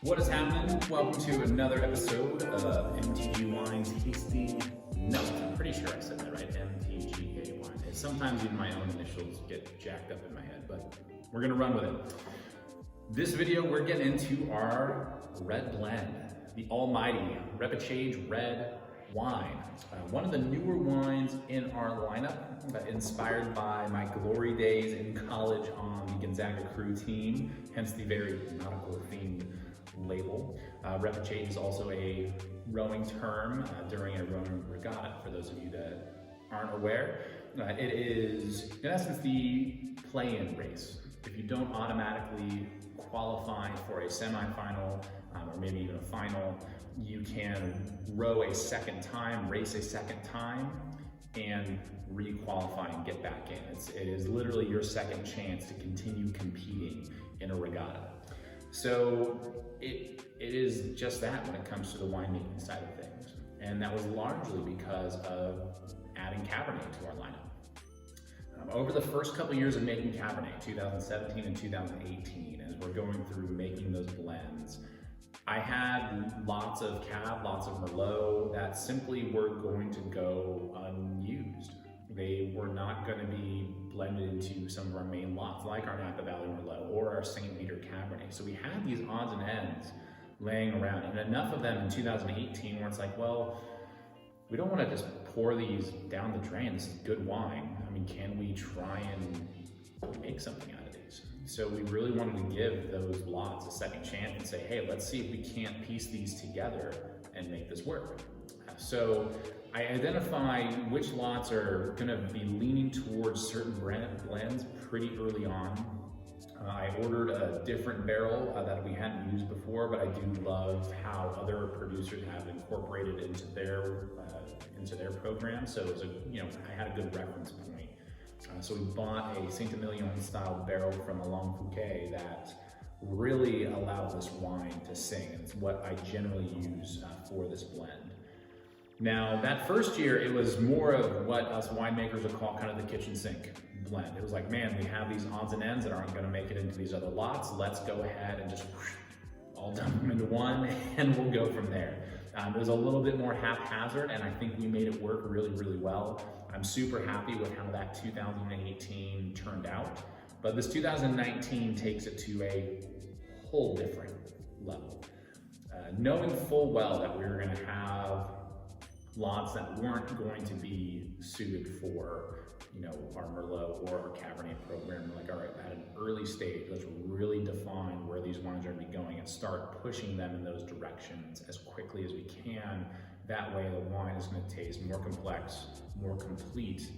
What is happening? Welcome to another episode of MTG Wine Tasting Notes. I'm pretty sure I said that right, MTGA Wine. And sometimes even my own initials get jacked up in my head, but we're gonna run with it. This video, we're getting into our red blend, the almighty Repechage Red Wine. One of the newer wines in our lineup, inspired by my glory days in college on the Gonzaga crew team, hence the very nautical themed label. Repechage is also a rowing term during a rowing regatta, for those of you that aren't aware. It is, in essence, the play-in race. If you don't automatically qualify for a semifinal or maybe even a final, you can row a second time, race a second time, and re-qualify and get back in. It is literally your second chance to continue competing in a regatta. So it is just that when it comes to the winemaking side of things. And that was largely because of adding Cabernet to our lineup. Over the first couple years of making Cabernet, 2017 and 2018, as we're going through making those blends, I had lots of Cab, lots of Merlot that simply were going to go unused. They were not going to be blended into some of our main lots, like our Napa Valley Merlot or our St. Peter Cabernet. So we had these odds and ends laying around, and enough of them in 2018 where it's like, well, we don't want to just pour these down the drain. This is good wine. I mean, can we try and make something out of these? So we really wanted to give those lots a second chance and say, hey, let's see if we can't piece these together and make this work. So I identify which lots are going to be leaning towards certain blends pretty early on. I ordered a different barrel that we hadn't used before, but I do love how other producers have incorporated into their program. So it was I had a good reference point. So we bought a Saint-Emilion style barrel from Alain Fouquet that really allowed this wine to sing. And it's what I generally use for this blend. Now, that first year, it was more of what us winemakers would call kind of the kitchen sink blend. It was like, man, we have these odds and ends that aren't going to make it into these other lots. Let's go ahead and just all dump them into one, and we'll go from there. It was a little bit more haphazard, and I think we made it work really, really well. I'm super happy with how that 2018 turned out, but this 2019 takes it to a whole different level. Knowing full well that we were going to have lots that weren't going to be suited for, our Merlot or our Cabernet program. We're like, all right, at an early stage, let's really define where these wines are going to be going and start pushing them in those directions as quickly as we can. That way, the wine is going to taste more complex, more complete,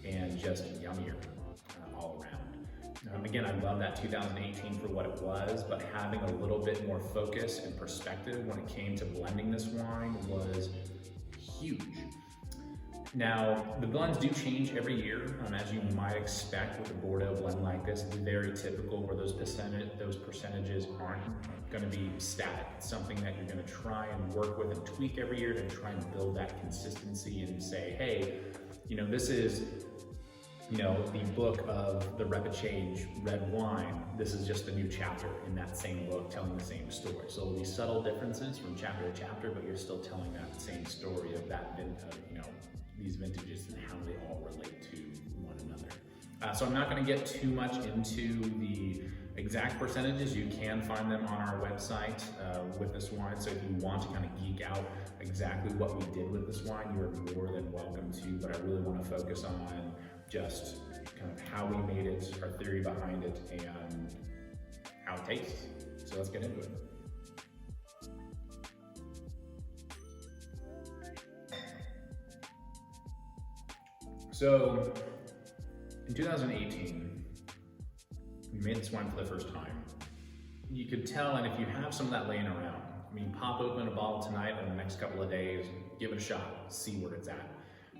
and just yummier all around. Again, I love that 2018 for what it was, but having a little bit more focus and perspective when it came to blending this wine was huge. Now, the blends do change every year, as you might expect with a Bordeaux blend like this. It's very typical where those percentages aren't going to be static. It's something that you're going to try and work with and tweak every year to try and build that consistency and say, hey, this is the book of the Repechage Red Wine. This is just a new chapter in that same book telling the same story. So there'll be subtle differences from chapter to chapter, but you're still telling that same story of that these vintages and how they all relate to one another. So I'm not going to get too much into the exact percentages. You can find them on our website with this wine. So if you want to kind of geek out exactly what we did with this wine, you're more than welcome to, but I really want to focus on just kind of how we made it, our theory behind it, and how it tastes. So let's get into it. So in 2018, we made this wine for the first time. You could tell, and if you have some of that laying around, pop open a bottle tonight or in the next couple of days, give it a shot, see where it's at,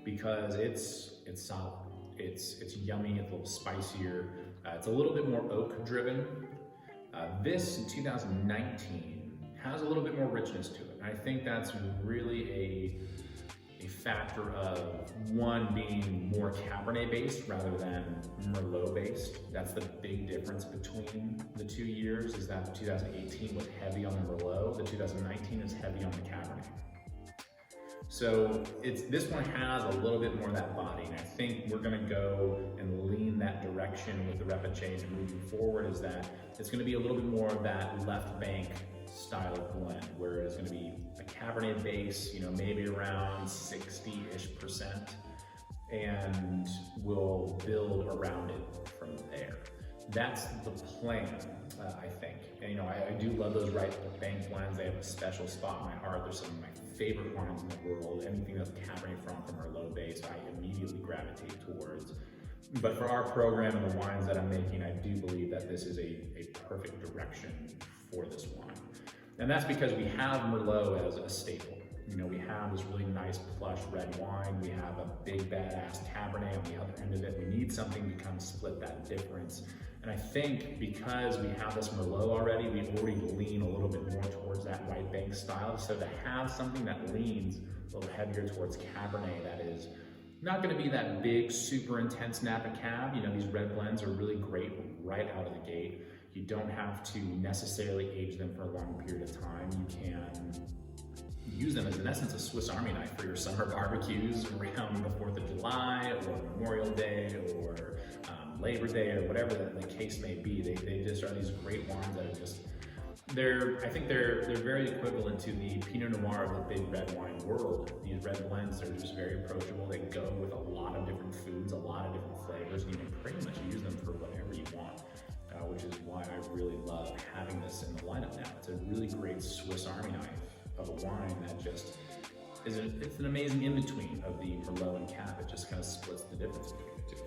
because it's solid. It's yummy, it's a little spicier. It's a little bit more oak driven. This in 2019 has a little bit more richness to it. And I think that's really a factor of one being more Cabernet based rather than Merlot based. That's the big difference between the 2 years, is that the 2018 was heavy on the Merlot, the 2019 is heavy on the Cabernet. So this one has a little bit more of that body, and I think we're gonna go and lean that direction with the Repechage moving forward, is that it's gonna be a little bit more of that left bank style of blend, where it's gonna be a Cabernet base, maybe around 60-ish%, and we'll build around it from there. That's the plan, I think. And I do love those right bank blends. They have a special spot in my heart. They're some of my favorite wines in the world. Anything that's Cabernet Franc or Merlot based, I immediately gravitate towards. But for our program and the wines that I'm making, I do believe that this is a perfect direction for this wine. And that's because we have Merlot as a staple. We have this really nice plush red wine. We have a big badass Cabernet on the other end of it. We need something to kind of split that difference. And I think because we have this Merlot already, we already lean a little bit more towards that white bank style. So to have something that leans a little heavier towards Cabernet, that is not going to be that big, super intense Napa Cab. These red blends are really great right out of the gate. You don't have to necessarily age them for a long period of time. You can use them as, in essence, a Swiss Army knife for your summer barbecues around the 4th of July or Memorial Day or Labor Day or whatever the case may be. They just are these great wines that are just, I think they're very equivalent to the Pinot Noir of the big red wine world. These red blends are just very approachable. They go with a lot of different foods, a lot of different flavors, and you can pretty much use them for whatever you want. Which is why I really love having this in the lineup now. It's a really great Swiss Army knife of a wine that just it's an amazing in-between of the Merlot and Cab. It just kind of splits the difference between the two.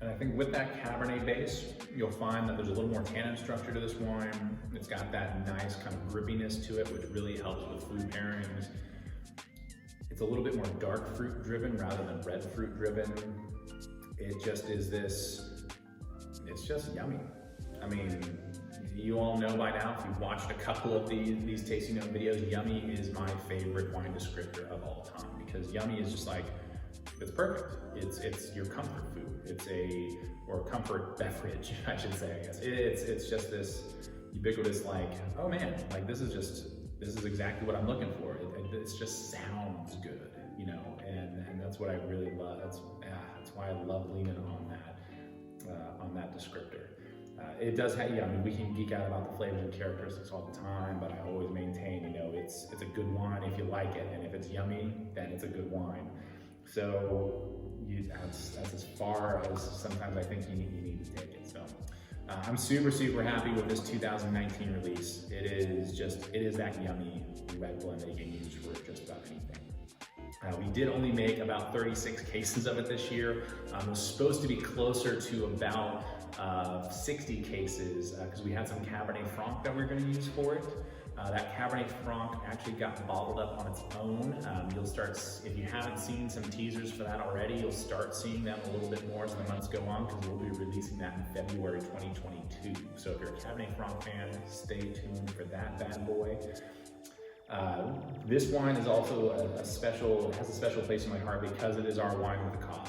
And I think with that Cabernet base, you'll find that there's a little more tannin structure to this wine. It's got that nice kind of grippiness to it, which really helps with food pairings. It's a little bit more dark fruit driven rather than red fruit driven. It just is it's just yummy. I mean, you all know by now, if you've watched a couple of these tasting note videos, yummy is my favorite wine descriptor of all time, because yummy is just like, it's perfect. It's your comfort food. Or comfort beverage, I should say, I guess. It's just this ubiquitous, like, oh man, like this is exactly what I'm looking for. It just sounds good, and that's what I really love. That's why I love leaning on that descriptor. It does have, we can geek out about the flavors and characteristics all the time, but I always maintain, it's a good wine if you like it, and if it's yummy, then it's a good wine. So that's as far as sometimes I think you need to take it. So I'm super, super happy with this 2019 release. It is that yummy red blend that you can use for just about anything. We did only make about 36 cases of it this year. It was supposed to be closer to about 60 cases because we had some Cabernet Franc that we were going to use for it. That Cabernet Franc actually got bottled up on its own. You'll start, if you haven't seen some teasers for that already, you'll start seeing them a little bit more as the months go on, because we'll be releasing that in February 2022. So if you're a Cabernet Franc fan, stay tuned for that bad boy. This wine is also has a special place in my heart because it is our wine with a cause.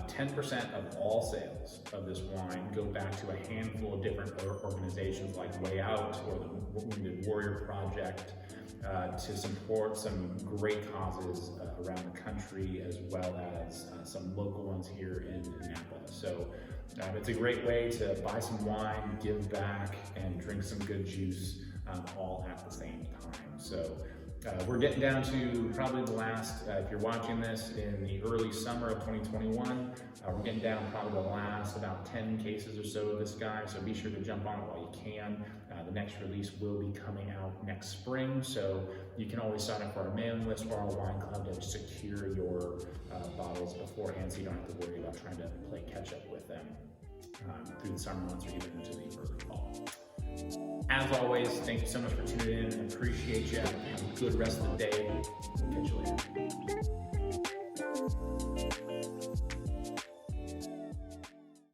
10% of all sales of this wine go back to a handful of different organizations like Way Out or the Wounded Warrior Project to support some great causes around the country, as well as some local ones here in Napa. So it's a great way to buy some wine, give back, and drink some good juice all at the same time. So we're getting down to probably the last, if you're watching this in the early summer of 2021, we're getting down probably the last about 10 cases or so of this guy, so be sure to jump on it while you can. The next release will be coming out next spring, so you can always sign up for our mailing list or our wine club to secure your bottles beforehand, so you don't have to worry about trying to play catch up with them through the summer months or even into the early fall. As always, thank you so much for tuning in. I appreciate you. Have a good rest of the day. We'll catch you later.